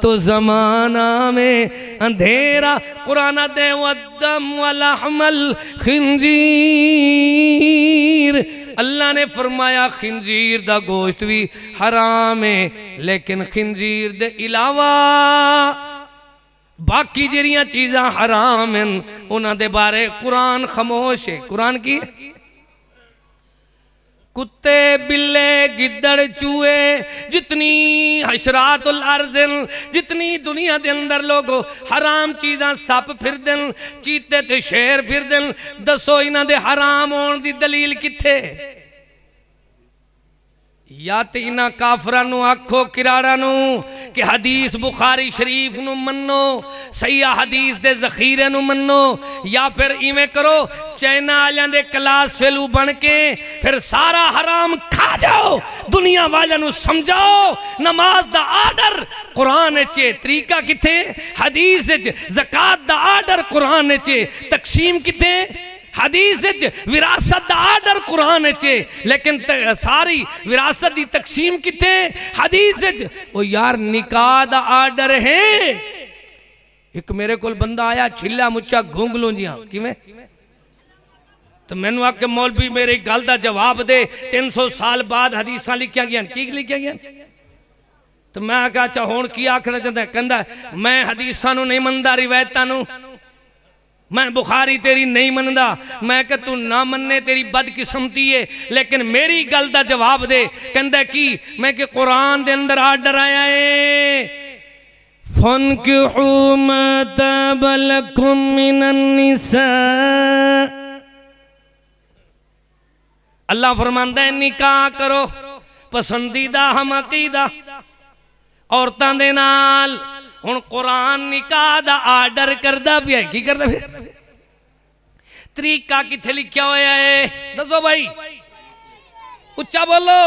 तो जमाना में अंधेरा। कुरान दे वद्दम वलहमल खिंजीर। अल्लाह ने फरमाया खिंजीर दा गोश्त भी हराम है लेकिन खिंजीर दे इलावा बाकी जड़ियां चीज़ां हराम हैं उन्हां दे बारे कुरान खामोश है। कुरान की कुत्ते बिल्ले गिद्दड़ चूहे जितनी हशरातुल अर्ज़ जितनी दुनिया के अंदर लोग हराम चीज़ां सप फिरदन चीते ते शेर फिरदन दसो इन्हां दे हराम होने की दलील किथे। या तो इन्हां काफरां नूं आखो किराड़ा नूं कि हदीस बुखारी शरीफ नूं मन्नो सही हदीस दे जखीरे नूं मन्नो या फिर इवें करो चाइना वालियां दे क्लास फेलू बन के फिर सारा हराम खा जाओ दुनिया वालियां नूं समझाओ। नमाज दा आर्डर कुरान च तरीका किथे हदीस च ज़कात दा आर्डर कुरान च तकसीम किथे हदीस विरासत दा आर्डर कुरान च लेकिन सारी विरासत दी तकसीम किथे हदीस। ओ यार निकाह दा आर्डर है। एक मेरे को बंदा आया छिला मुच्छा घुंगलू जियां किवें तो मैनू आके मौलवी मेरी गल का जवाब दे 300 साल बाद हदीसां लिखिया गई की लिखिया गया। तो मैं आख्या अच्छा हुण की आखना चाहता कहंदा मैं हदीसां नूं नहीं मनदा रिवायतां नूं मैं बुखारी तेरी नहीं मनदा। मैं कि तू ना मन्ने तेरी बदकिस्मती है लेकिन मेरी गल का जवाब दे। कहंदा की मैं कि कुरान दे अंदर आर्डर आया है फन्किहू मा ताब लकुम मिनन निसा। अल्लाह फरमांदा है निकाह करो पसंदीदा हम अकीदा औरतां दे नाल। हुण कुरान निकाह दा आर्डर करदा पिया की करदा फिर तरीका किथे लिखा होया है दसो भाई उच्चा बोलो।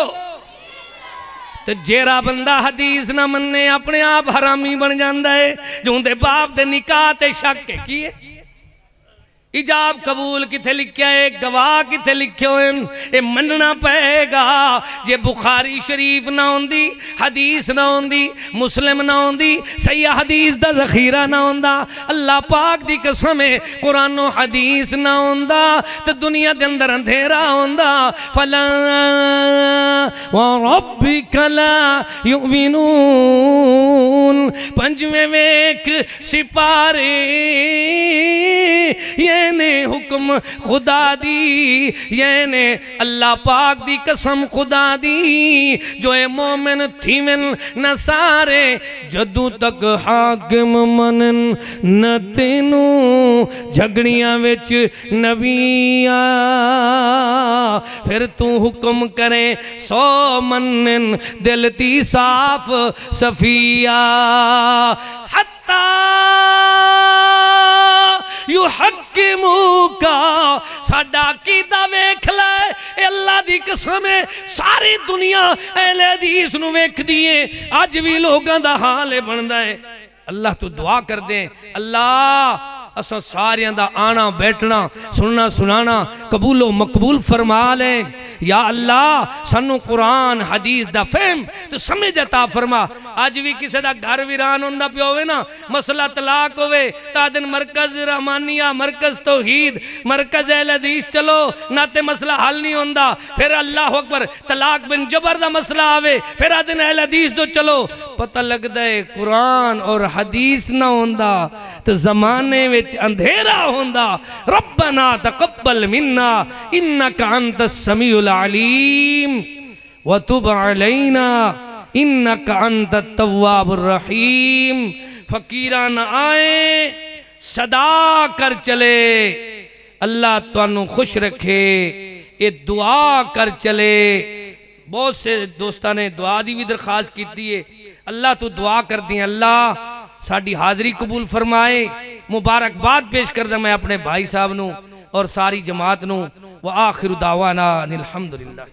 तो जेरा बंदा हदीस ना मन्ने अपने आप हरामी बन जाता है। जो उनके बाप दे निकाह ते शक है की इजाब कबूल किथे लिखा है गवाह किथे लिखे हुए ये मनना पेगा। जे बुखारी शरीफ ना होंदी हदीस ना होंदी मुस्लिम ना होंदी सही हदीस दा जखीरा ना होंदा अल्लाह पाक दी कसम है कुरान हदीस ना होंदा तो दुनिया के अंदर अंधेरा होंदा। फला व रब्बिका ला युमिनून पंजवें वेख सिपारे ये ने हुक्म खुदा दी ये ने अल्लाह पाक दी कसम खुदा दी जो ए मोमिन थीवन न सारे जदू तक हाकिम मनन न तेनू झगड़ियां विच नबिया फिर तू हुक्म करे 100 मनन दिल ती साफ सफिया हत्ता यू हकीमू का साडा कीदा वेख ले अल्लाह दी कसम है सारी दुनिया अहले हदीस नूं वेखदी है अज भी लोगां दा हाल है बनदा है अल्लाह तो दुआ कर दे अल्लाह असा सारियां दा आना बैठना सुनना सुनाना कबूलो मकबूल फरमा ले या अल्लाह सानू कुरान हदीस दा फहम तो समझ अता फरमा अज भी किसी दा घर वीरान हुंदा पिया होवे ना मसला तलाक होवे ता दिन मरकज रहमानिया मरकज तौहीद मरकज अहले हदीस चलो ना ते मसला हल नहीं होंदा फिर अल्लाह अकबर तलाक बिन जबर दा मसला आवे फिर आ दिन अहले हदीस दो चलो पता लगदा है कुरान और हदीस ना होंदा तो जमाने में अंधेरा होंदा रब्बना तकब्बल मिन्ना इन्नका अंतस समीउल अलीम व तुब अलैना इन्नका अंतत तव्वाबुर रहीम फकीरा न आए सदा कर चले अल्लाह तुहानू खुश रखे ये दुआ कर चले बहुत से दोस्तों ने दुआ की भी दरखास्त की है अल्लाह तू दुआ कर दी अल्लाह साड़ी हाजरी कबूल फरमाए मुबारकबाद पेश करदा मैं अपने भाई साहब नू और सारी जमात नू व आखिर दावाना अनिल हम्दुलिल्लाह।